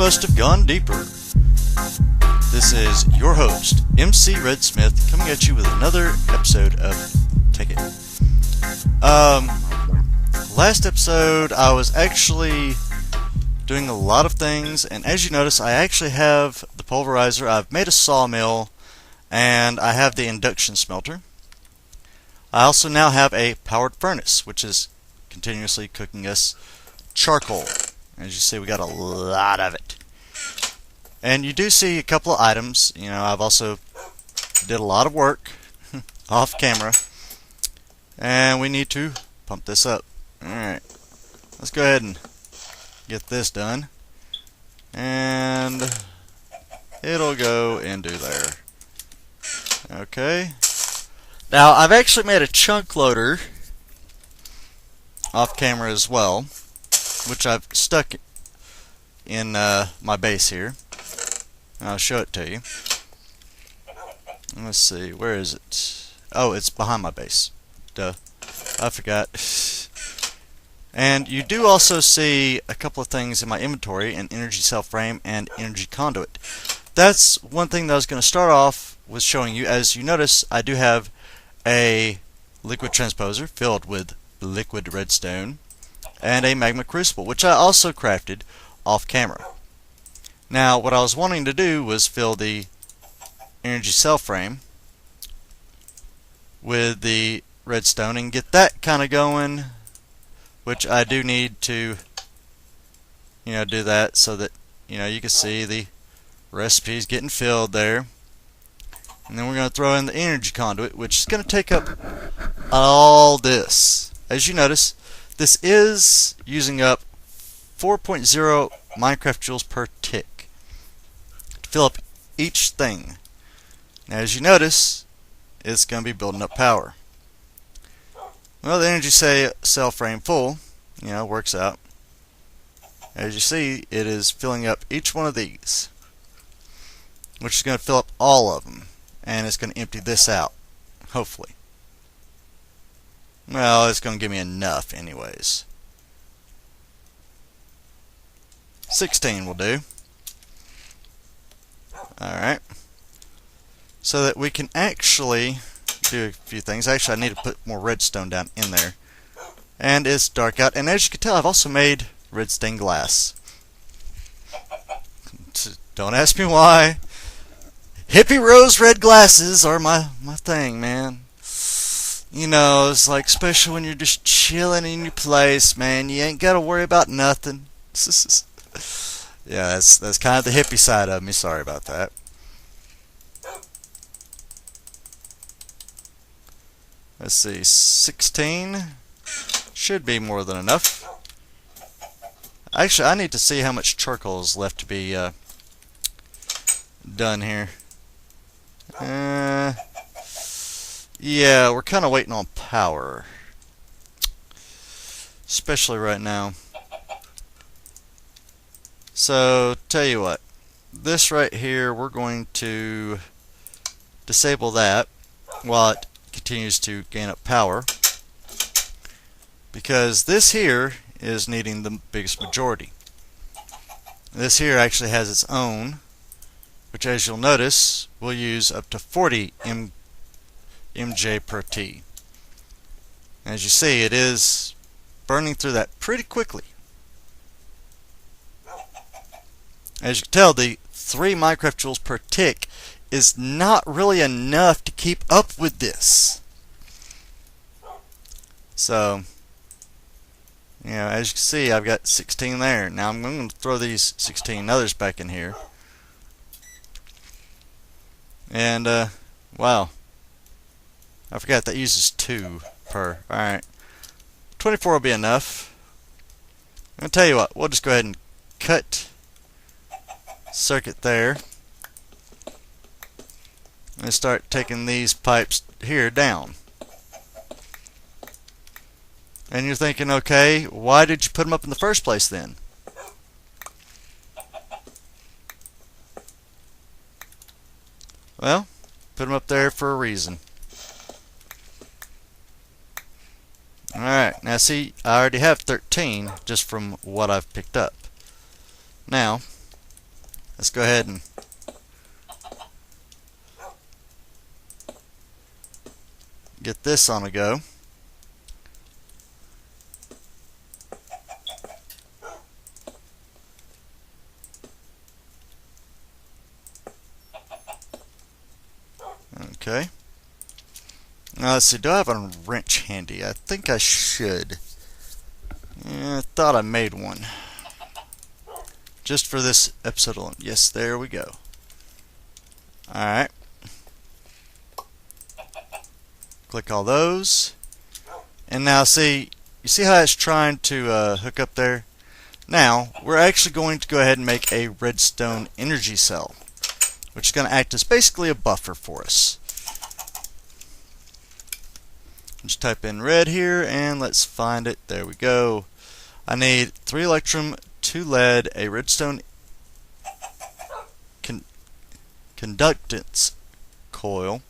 must have gone deeper. This is your host, MC RedSmith, coming at you with another episode of Tekket. Last episode I was actually doing a lot of things, and as you notice, I actually have the pulverizer, I've made a sawmill, and I have the induction smelter. I also now have a powered furnace, which is continuously cooking us charcoal. As you see, we got a lot of it. And you do see a couple of items. You know, I've also did a lot of work off camera. And we need to pump this up. Alright, let's go ahead and get this done. And it'll go into there. Okay. Now, I've actually made a chunk loader off camera as well, which I've stuck in my base here. I'll show it to you. Let's see, where is it? Oh, it's behind my base. Duh, I forgot. And you do also see a couple of things in my inventory: an energy cell frame and energy conduit. That's one thing that I was going to start off with showing you. As you notice, I do have a liquid transposer filled with liquid redstone and a magma crucible, which I also crafted off camera. Now, what I was wanting to do was fill the energy cell frame with the redstone and get that kind of going, which I do need to, do that so that, you can see the recipes getting filled there. And then we're going to throw in the energy conduit, which is going to take up all this. As you notice, this is using up 4.0 Minecraft joules per tick to fill up each thing. Now, as you notice, it's going to be building up power. Well, the energy cell frame full, works out. As you see, it is filling up each one of these, which is going to fill up all of them. And it's going to empty this out, hopefully. Well, it's going to give me enough anyways. 16 will do. Alright. So that we can actually do a few things. Actually, I need to put more redstone down in there. And it's dark out. And as you can tell, I've also made red stained glass. Don't ask me why. Hippie rose red glasses are my thing, man. It's like special when you're just chilling in your place, man. You ain't got to worry about nothing. Yeah, that's kind of the hippie side of me. Sorry about that. Let's see, 16 should be more than enough. Actually, I need to see how much charcoal is left to be done here. Yeah, we're kind of waiting on power, especially right now. So, tell you what, this right here, we're going to disable that while it continues to gain up power, because this here is needing the biggest majority. This here actually has its own, which, as you'll notice, will use up to 40 MJ per T. As you see, it is burning through that pretty quickly. As you can tell, the 3 Minecraft joules per tick is not really enough to keep up with this. So, as you can see, I've got 16 there. Now I'm going to throw these 16 others back in here. And, wow. I forgot that uses 2 per. Alright. 24 will be enough. I'm going to tell you what, we'll just go ahead and cut circuit there. And start taking these pipes here down. And you're thinking, okay, why did you put them up in the first place then? Well, put them up there for a reason. Alright, now see, I already have 13 just from what I've picked up. Now, let's go ahead and get this on a go. Okay. Now let's see, do I have a wrench handy? I think I should. Yeah, I thought I made one. Just for this episode alone. Yes, there we go. Alright. Click all those. And now see, you see how it's trying to hook up there? Now, we're actually going to go ahead and make a redstone energy cell, which is going to act as basically a buffer for us. Just type in red here and let's find it. There we go. I need 3 electrum, 2 lead, a redstone conductance coil,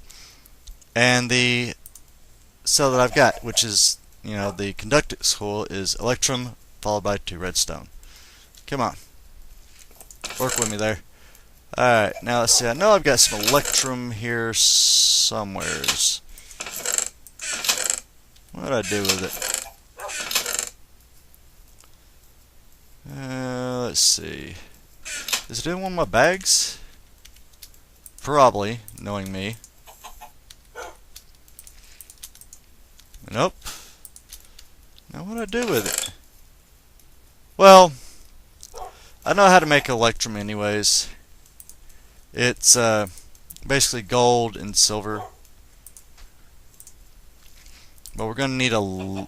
and the cell that I've got, which is, you know, the conductance coil is electrum followed by 2 redstone. Come on. Work with me there. Alright, now let's see. I know I've got some electrum here somewheres. What did I do with it? Let's see. Is it in one of my bags? Probably, knowing me. Nope. Now what do I do with it? Well, I know how to make electrum anyways. It's basically gold and silver. But we're going to need no,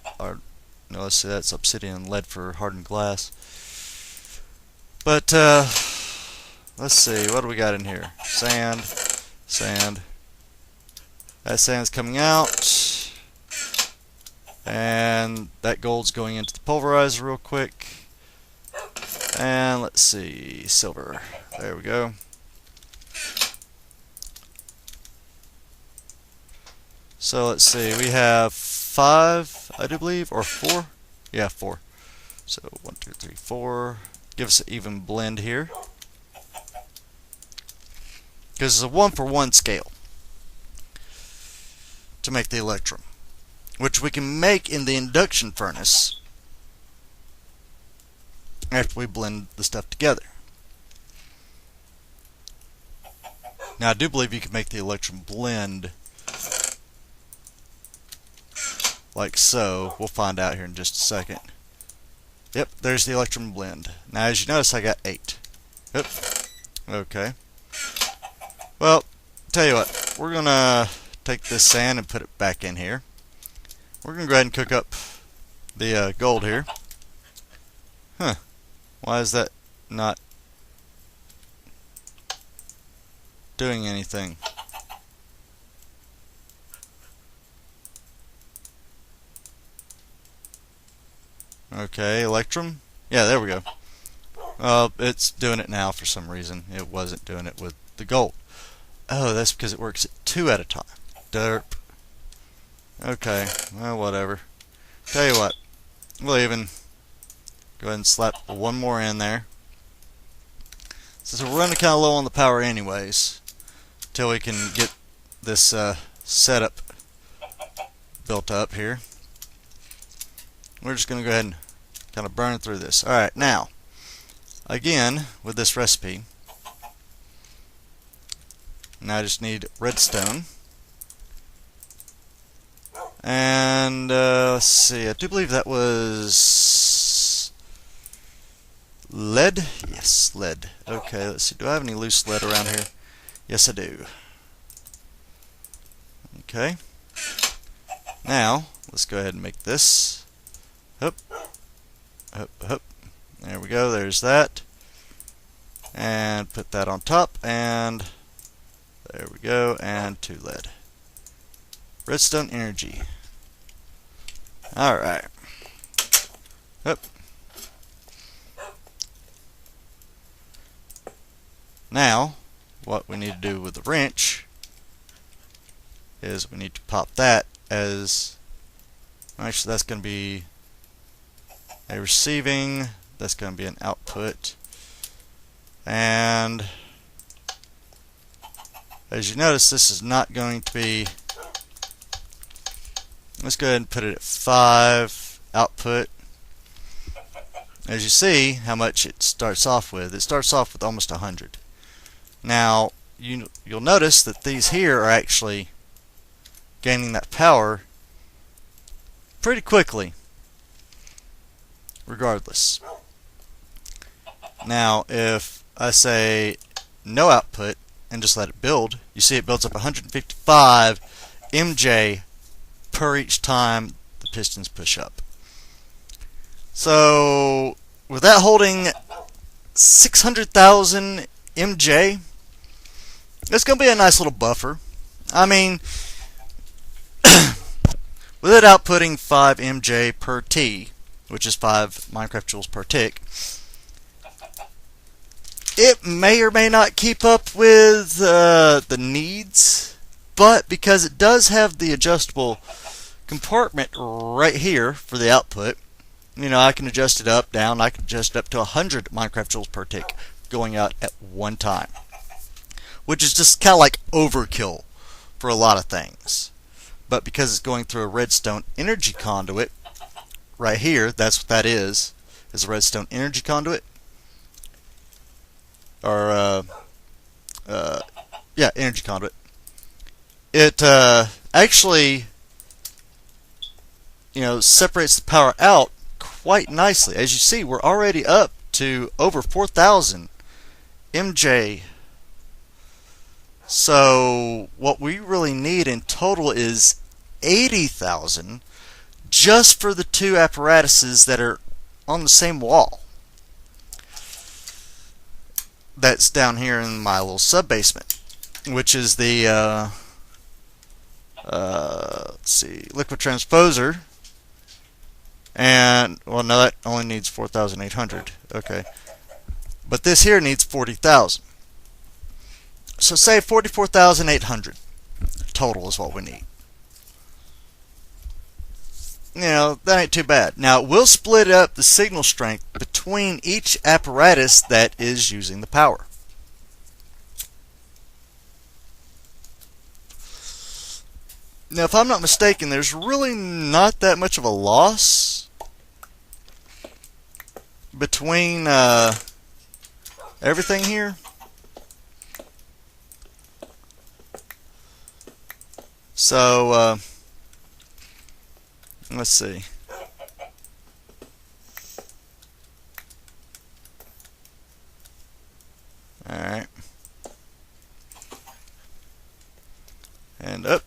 let's see, that's obsidian and lead for hardened glass. But, let's see, what do we got in here? Sand, sand. That sand's coming out. And that gold's going into the pulverizer real quick. And let's see, silver. There we go. So let's see, we have 5, I do believe, or 4? Yeah, 4. So 1, 2, 3, 4. Give us an even blend here. Because it's a 1-for-1 scale to make the electrum, which we can make in the induction furnace after we blend the stuff together. Now I do believe you can make the electrum blend like so. We'll find out here in just a second. Yep, there's the electrum blend. Now as you notice, I got 8. Yep. Okay. Well, tell you what, we're gonna take this sand and put it back in here. We're gonna go ahead and cook up the gold here. Huh. Why is that not doing anything? Okay, electrum. Yeah, there we go. It's doing it now for some reason. It wasn't doing it with the gold. Oh, that's because it works at 2 at a time. Derp. Okay, well, whatever. Tell you what, we'll even go ahead and slap one more in there. Since we're running kind of low on the power anyways, until we can get this setup built up here. We're just going to go ahead and kind of burn through this. Alright, now, again, with this recipe, now I just need redstone. And, let's see, I do believe that was lead? Yes, lead. Okay, let's see, do I have any loose lead around here? Yes, I do. Okay. Now, let's go ahead and make this. Hup, hup, hup. There we go, there's that. And put that on top, and there we go, and 2 lead. Redstone energy. Alright. Hup. Now, what we need to do with the wrench is we need to pop that as, actually that's going to be a receiving, that's going to be an output. And as you notice, this is not going to be, let's go ahead and put it at 5 output. As you see how much it starts off with. It starts off with almost 100. Now you'll notice that these here are actually gaining that power pretty quickly regardless. Now if I say no output and just let it build, you see it builds up 155 MJ per each time the pistons push up. So with that holding 600,000 MJ, it's going to be a nice little buffer. I mean, with it outputting 5 MJ per T, which is 5 Minecraft joules per tick, it may or may not keep up with the needs, but because it does have the adjustable compartment right here for the output, you know, I can adjust it up, down. I can adjust it up to 100 Minecraft joules per tick going out at one time, which is just kind of like overkill for a lot of things. But because it's going through a redstone energy conduit right here, that's what that is a redstone energy conduit, or yeah, energy conduit. It actually, you know, separates the power out quite nicely. As you see, we're already up to over 4,000 MJ. So what we really need in total is 80,000 just for the two apparatuses that are on the same wall. That's down here in my little sub-basement, which is the let's see, liquid transposer. And, well, no, that only needs 4,800. Okay. But this here needs 40,000. So say 44,800 total is what we need. You know, that ain't too bad. Now, we'll split up the signal strength between each apparatus that is using the power. Now, if I'm not mistaken, there's really not that much of a loss between everything here. So let's see. All right, and up.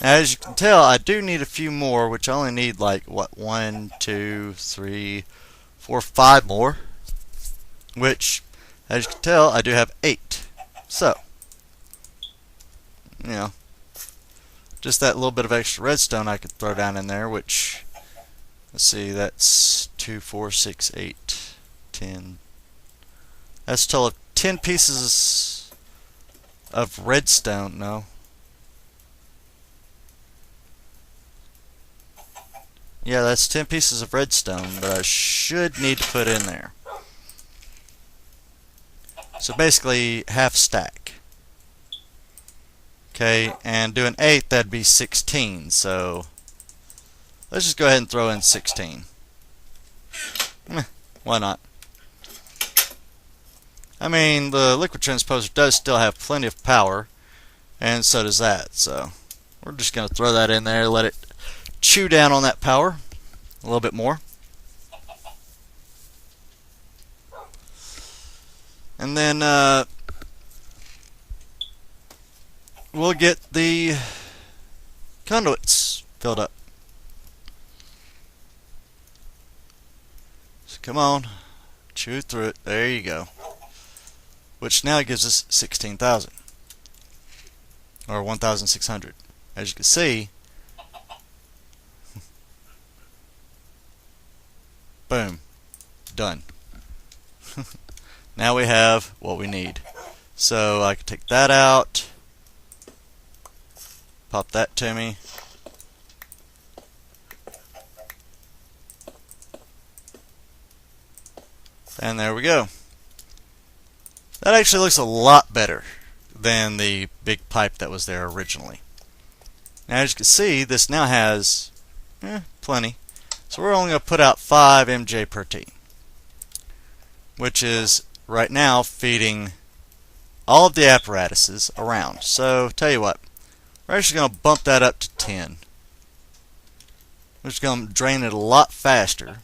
As you can tell, I do need a few more, which I only need like, what, 1, 2, 3, 4, 5 more. Which, as you can tell, I do have 8. So, you know, just that little bit of extra redstone I could throw down in there, which, let's see, that's 2, 4, 6, 8, 10. That's a total of 10 pieces of redstone. No. Yeah, that's 10 pieces of redstone that I should need to put in there. So basically, half stack. Okay, and doing 8, that'd be 16. So let's just go ahead and throw in 16. Why not? I mean, the liquid transposer does still have plenty of power, and so does that. So we're just going to throw that in there, let it chew down on that power a little bit more. And then we'll get the conduits filled up. So come on, chew through it. There you go. Which now gives us 16,000 or 1,600. As you can see, boom, Done. Now we have what we need. So I can take that out, pop that to me, and there we go. That actually looks a lot better than the big pipe that was there originally. Now as you can see, this now has plenty. So we're only going to put out 5 MJ per T, which is right now feeding all of the apparatuses around. So tell you what, we're actually going to bump that up to 10. We're just going to drain it a lot faster.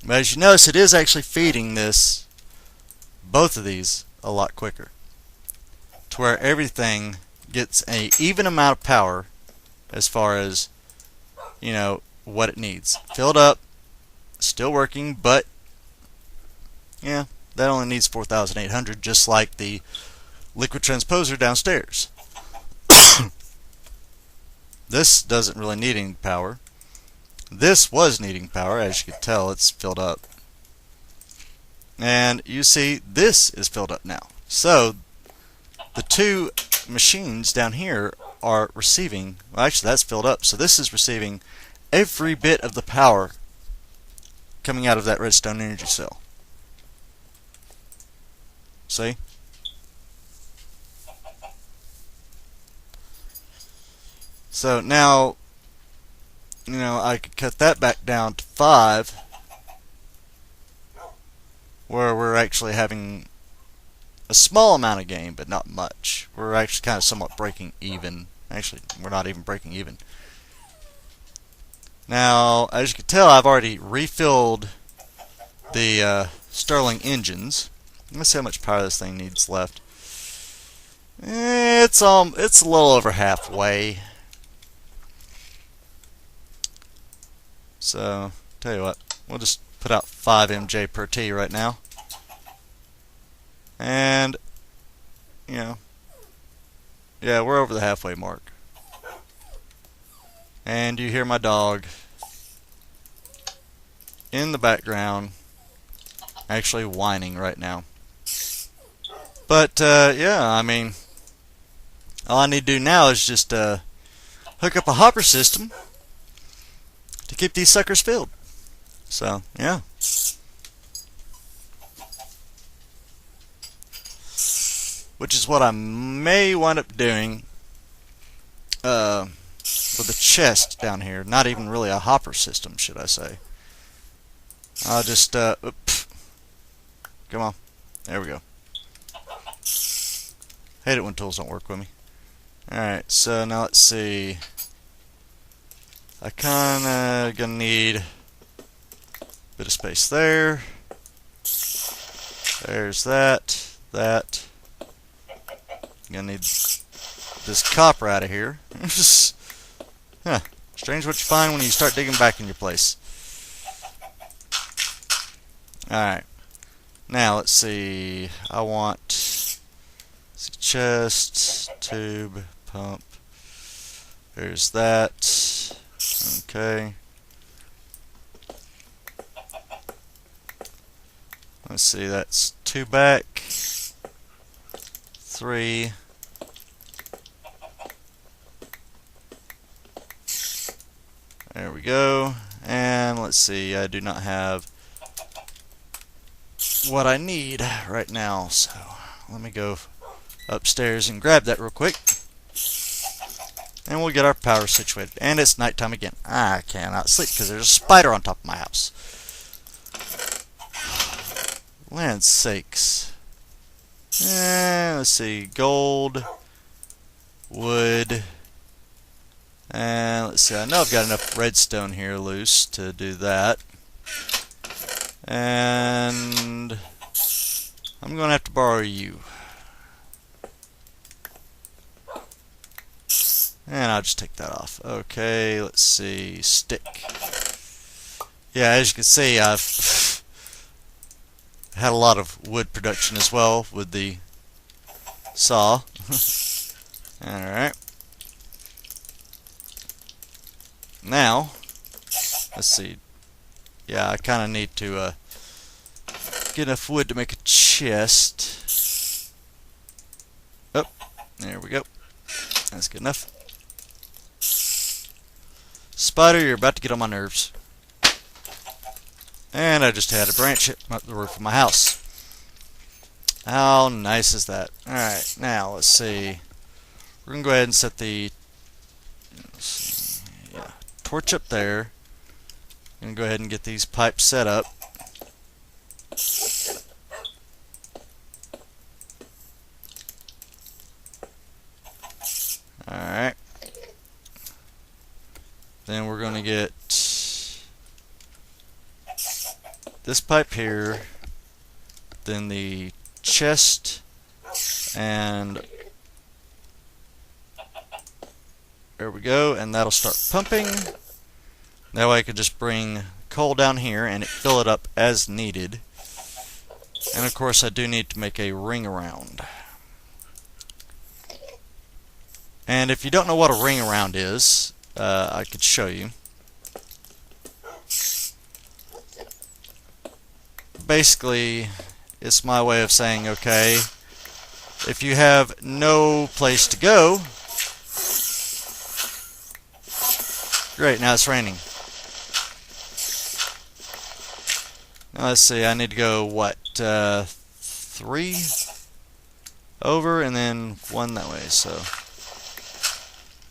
But as you notice, it is actually feeding both of these a lot quicker, to where everything gets an even amount of power as far as, you know, what it needs. Filled up, still working, but yeah, that only needs 4,800, just like the liquid transposer downstairs. This doesn't really need any power. This was needing power. As you can tell, it's filled up. And you see, this is filled up now. So the two machines down here are receiving, well, actually that's filled up, so this is receiving every bit of the power coming out of that redstone energy cell. See? So now, you know, I could cut that back down to 5, where we're actually having a small amount of gain, but not much. We're actually kind of somewhat breaking even. Actually, we're not even breaking even. Now, as you can tell, I've already refilled the Stirling engines. Let's see how much power this thing needs left. It's a little over halfway. So, tell you what, we'll just put out 5 MJ per T right now. And, you know, yeah, we're over the halfway mark. And you hear my dog in the background actually whining right now. But, yeah, I mean, all I need to do now is just hook up a hopper system to keep these suckers filled. So, yeah. Which is what I may wind up doing with the chest down here. Not even really a hopper system, should I say. I'll just, come on. There we go. Hate it when tools don't work with me. Alright, so now let's see. I kinda gonna need a bit of space there. There's that. Gonna need this copper out of here. Huh. Strange what you find when you start digging back in your place. Alright. Now let's see. I want chest, tube, pump. There's that. Okay. Let's see, that's 2 back. 3. There we go. And let's see, I do not have what I need right now, so let me go upstairs and grab that real quick. And we'll get our power situated. And it's nighttime again. I cannot sleep because there's a spider on top of my house. Land's sakes. Let's see. Gold. Wood. And let's see. I know I've got enough redstone here loose to do that. And I'm going to have to borrow you. And I'll just take that off. Okay, let's see. Stick. Yeah, as you can see, I've had a lot of wood production as well with the saw. Alright. Now, let's see. Yeah, I kind of need to get enough wood to make a chest. Oh, there we go. That's good enough. Spider, you're about to get on my nerves. And I just had a branch hit the roof of my house. How nice is that? Alright, now let's see. We're going to go ahead and set the torch up there. I'm going to go ahead and get these pipes set up. Alright. Then we're going to get this pipe here, then the chest, and there we go, and that'll start pumping. That way I could just bring coal down here and fill it up as needed. And of course I do need to make a ring around. And if you don't know what a ring around is, I could show you. Basically, it's my way of saying, okay, if you have no place to go, great, now it's raining. Now let's see, I need to go, what, 3 over and then 1 that way, so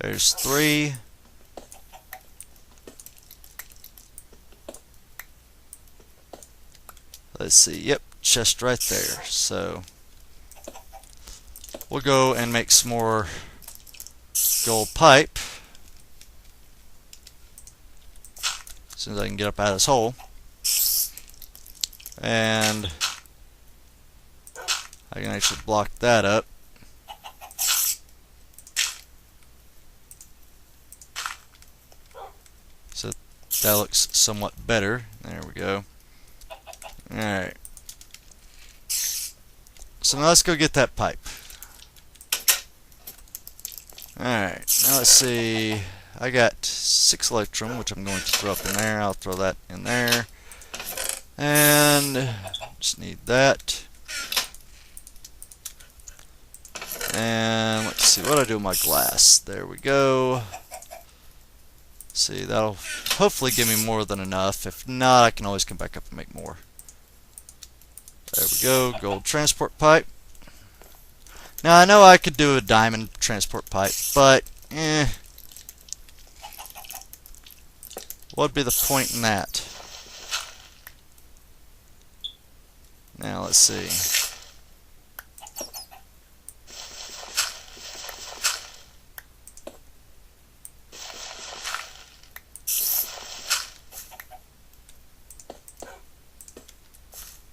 there's 3. Let's see, yep, chest right there. So we'll go and make some more gold pipe as soon as I can get up out of this hole. And I can actually block that up. So that looks somewhat better. There we go. Alright. So now let's go get that pipe. Alright, now let's see. I got 6 electrum, which I'm going to throw up in there. I'll throw that in there. And just need that. And let's see what I do with my glass. There we go. See, that'll hopefully give me more than enough. If not, I can always come back up and make more. There we go, gold transport pipe. Now I know I could do a diamond transport pipe, but what'd be the point in that? Now let's see.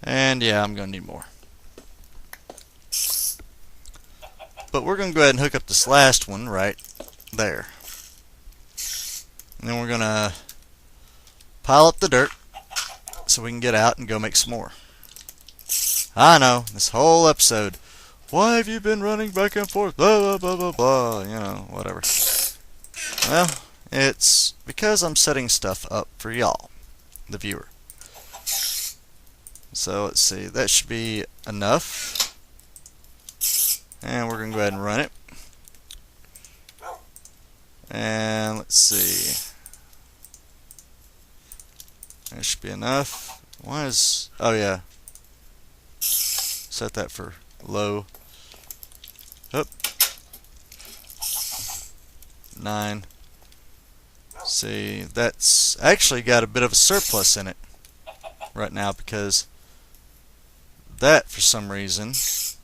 And yeah, I'm going to need more. But we're going to go ahead and hook up this last one right there. And then we're going to pile up the dirt so we can get out and go make some more. I know, this whole episode, why have you been running back and forth, blah, blah, blah, blah, blah, you know, whatever. Well, it's because I'm setting stuff up for y'all, the viewer. So let's see, that should be enough. And we're going to go ahead and run it. And let's see. That should be enough. Why is, oh yeah. Set that for low. Up. 9. See, that's actually got a bit of a surplus in it right now because that, for some reason, is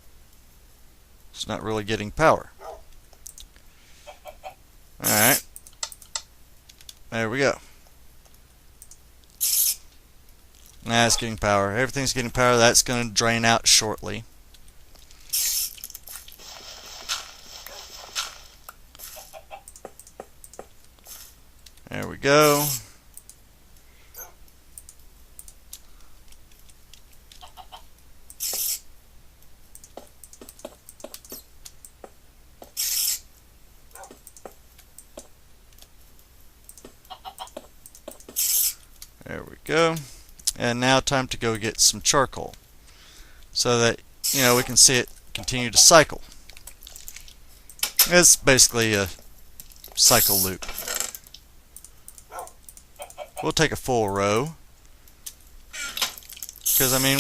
not really getting power. Alright. There we go. Now it's getting power. Everything's getting power. That's going to drain out shortly. There we go. There we go. And now time to go get some charcoal. so that we can see it continue to cycle. It's basically a cycle loop. We'll take a full row because I mean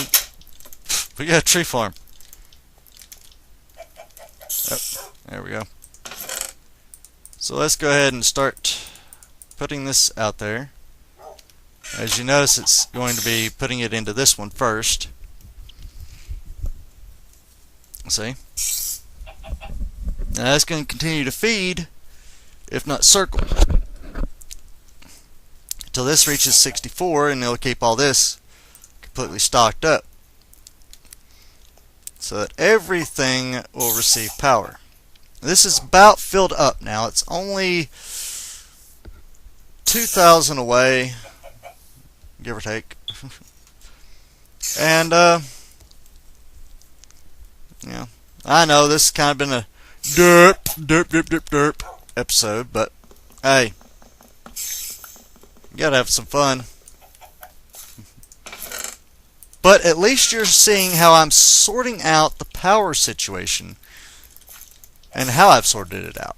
we got a tree farm. Oh, there we go. So let's go ahead and start putting this out there. As you notice, it's going to be putting it into this one first. See? Now that's going to continue to feed, if not circle, until this reaches 64, and it'll keep all this completely stocked up, so that everything will receive power. This is about filled up now. It's only 2,000 away, give or take. And yeah, I know this has kind of been a derp episode, but hey, you gotta have some fun. But at least you're seeing how I'm sorting out the power situation and how I've sorted it out.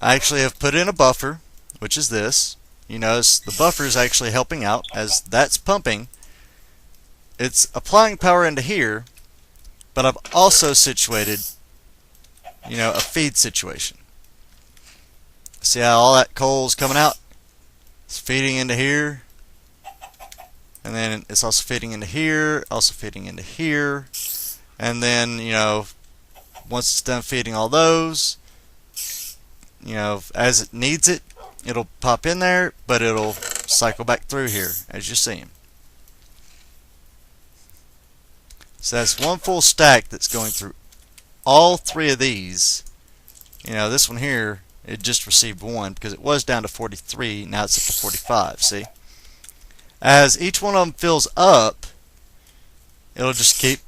I actually have put in a buffer, which is this. You notice the buffer is actually helping out as that's pumping. It's applying power into here, but I've also situated a feed situation. See how all that coal's coming out? It's feeding into here, and then it's also feeding into here, also feeding into here, and then once it's done feeding all those, as it needs it, it'll pop in there, but it'll cycle back through here as you're seeing. So that's one full stack that's going through all three of these. This one here, it just received one because it was down to 43. Now it's up to 45. See? As each one of them fills up, it'll just keep,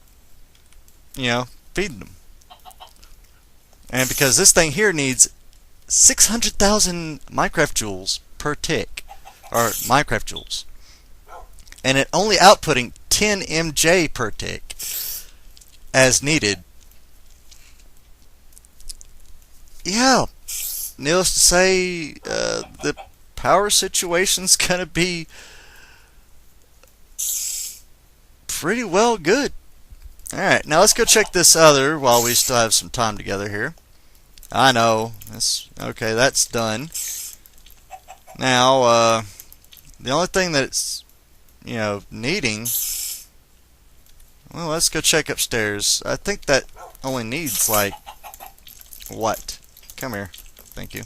feeding them. And because this thing here needs 600,000 Minecraft joules per tick, or Minecraft joules, and it only outputting 10 MJ per tick as needed. Yeah, needless to say, the power situation's gonna be pretty well good. Alright, now let's go check this other while we still have some time together here. I know, okay, that's done. Now, the only thing that it's, needing, well, let's go check upstairs. I think that only needs, like, what? Come here. Thank you.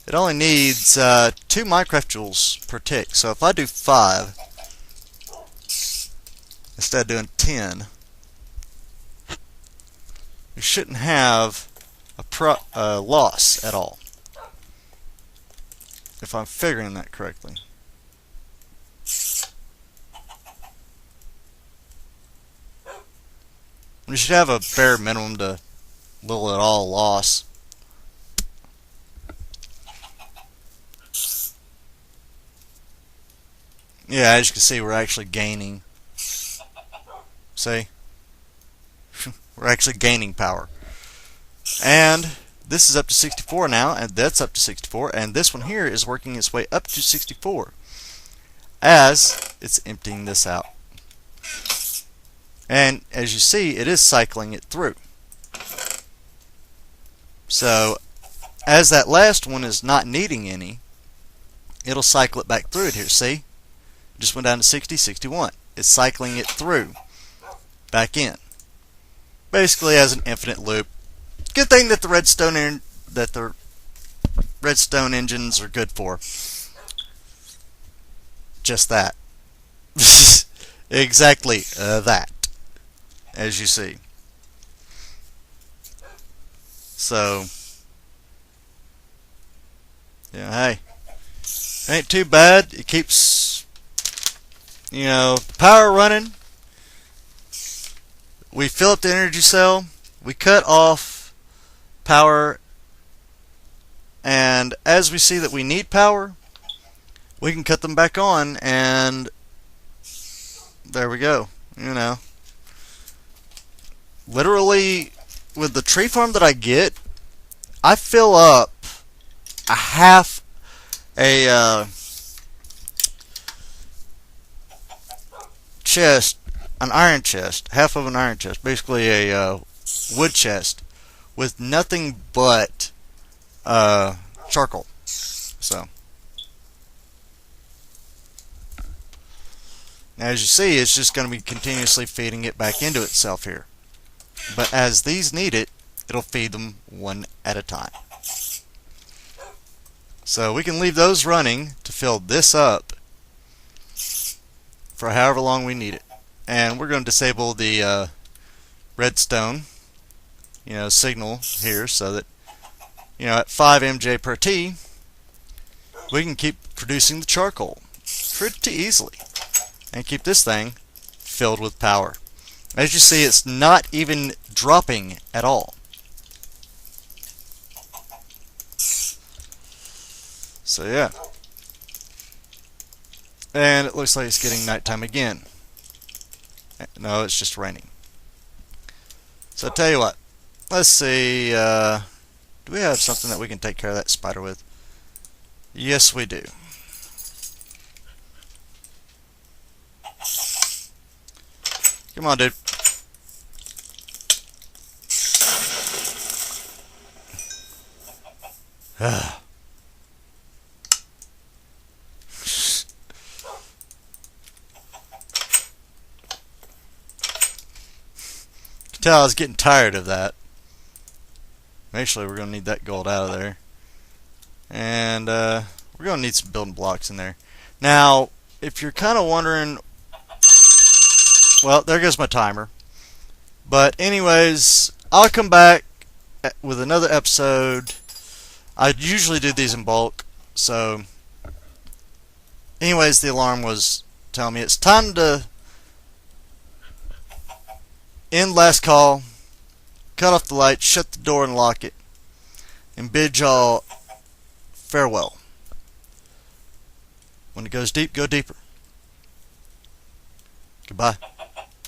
It only needs 2 Minecraft joules per tick. So if I do 5, instead of doing 10, we shouldn't have a loss at all, if I'm figuring that correctly. We should have a bare minimum to little at all loss. Yeah, as you can see, we're actually gaining. See? We're actually gaining power. And this is up to 64 now, and that's up to 64, and this one here is working its way up to 64 as it's emptying this out. And as you see, it is cycling it through. So as that last one is not needing any, it'll cycle it back through it here. See? Just went down to 60, 61. It's cycling it through back in, basically as an infinite loop. Good thing that the redstone engines are good for. Just that. Exactly that, as you see. So, yeah, hey, ain't too bad. It keeps, power running. We fill up the energy cell. We cut off power, and as we see that we need power, we can cut them back on, and there we go. you know, literally with the tree farm that I get, I fill up a half a chest, an iron chest, half of an iron chest, basically a wood chest, with nothing but charcoal. So, now as you see, it's just going to be continuously feeding it back into itself here. But as these need it, it'll feed them one at a time. So we can leave those running to fill this up for however long we need it. And we're going to disable the redstone, signal here, so that, at 5 MJ per T, we can keep producing the charcoal pretty easily and keep this thing filled with power. As you see, it's not even dropping at all. So yeah. And it looks like it's getting nighttime again. No, it's just raining. So I'll tell you what. Let's see. Do we have something that we can take care of that spider with? Yes, we do. Come on, dude. Tell I was getting tired of that. Actually, we're going to need that gold out of there. And we're going to need some building blocks in there. Now, if you're kind of wondering, well, there goes my timer. But anyways, I'll come back with another episode. I usually do these in bulk. So, anyways, the alarm was telling me it's time to end last call, cut off the light, shut the door and lock it, and bid y'all farewell. When it goes deep, go deeper. Goodbye.